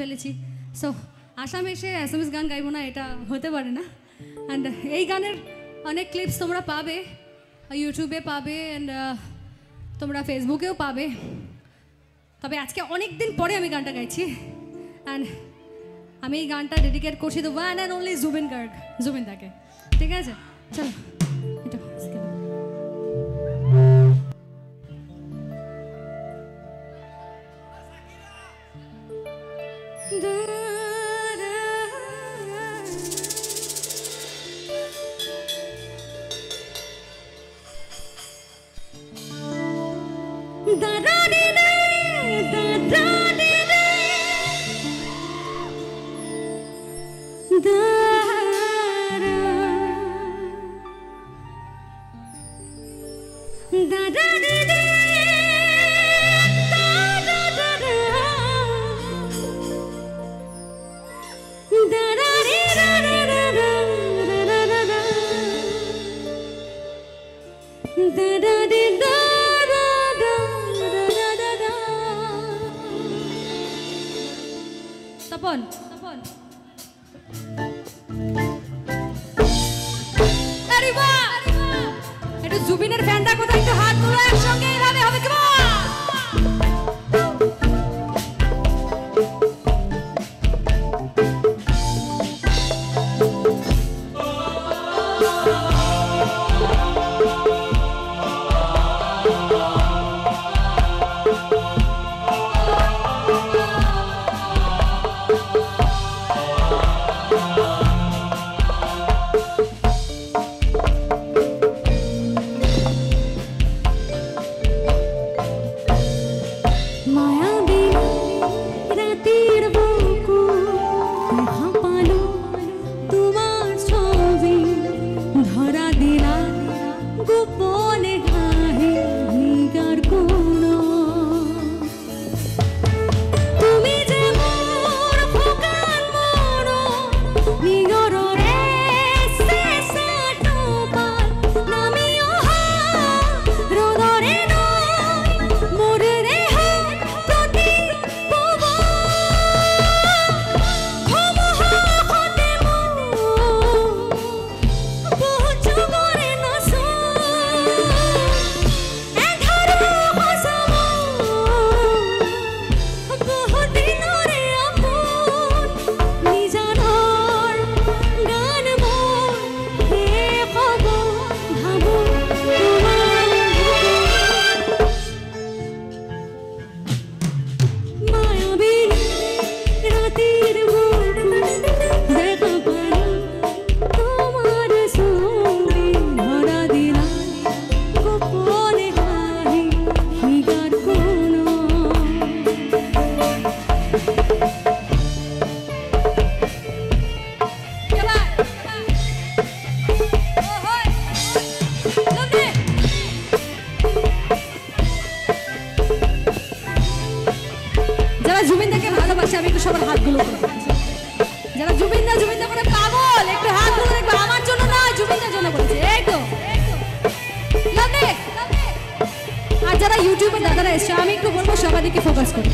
ফেলেছি। সো আসামে এসে এসএমএস গান গাইবো না, এটা হতে পারে না। অ্যান্ড এই গানের অনেক ক্লিপস তোমরা পাবে, ইউটিউবে পাবে, অ্যান্ড তোমরা ফেসবুকেও পাবে। তবে আজকে অনেক দিন পরে আমি গানটা গাইছি, অ্যান্ড আমি এই গানটা ডেডিকেট করছি the one and only Zubeen Garg, জুবিনদাকে। ঠিক আছে, চলো এটা তপন একটু জুবিনের ফ্যানটা কোথায়, একটু হাত তুলো একসঙ্গে, এইভাবে হবে কি? জুবিনদাকে ভালোবাসে, আমি একটু সবার হাতগুলো, যারা জুবিনদা করে পাগল, একটু হাতগুলো দেখবে, আমার জন্য না, জুবিনদার জন্য বলছে। এই তো আর যারা ইউটিউবে দাদারা এসছে, আমি একটু বলবো সবার দিকে ফোকাস করি।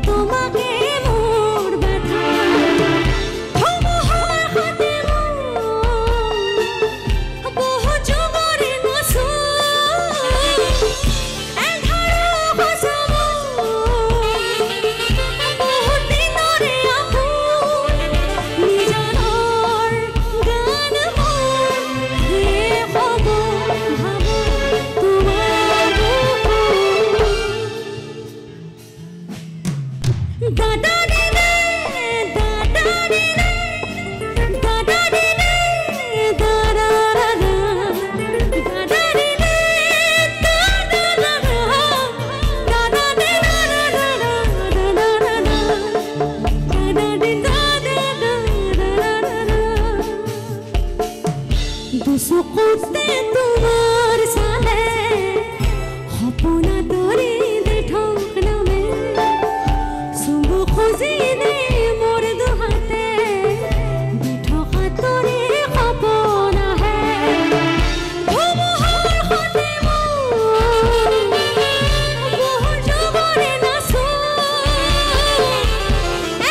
তোমাকে মোর ব্যথা सुकुते तुम्हार साले हपना तोरी दे ठोकना में सुबह खुशी ने मोर दुहाते बिठो खातोरी खपना है धुमहार होते वो जबरे ना सो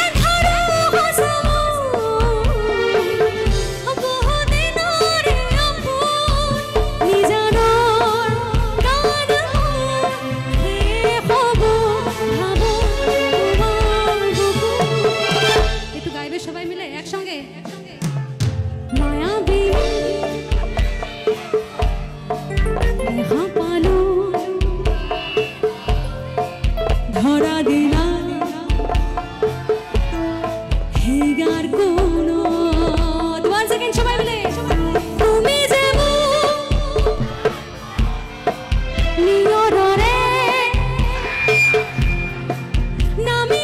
एधारो हसमो সবাই মিলে একসঙ্গে মায়াবী দেখা পালো ধরা দিলা হেগার কোন 1 সেকেন্ড সবাই মিলে তুমি যেমন নিয়রে নামি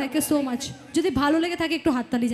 Thank you so much. যদি ভালো লেগে থাকে একটু হাততালি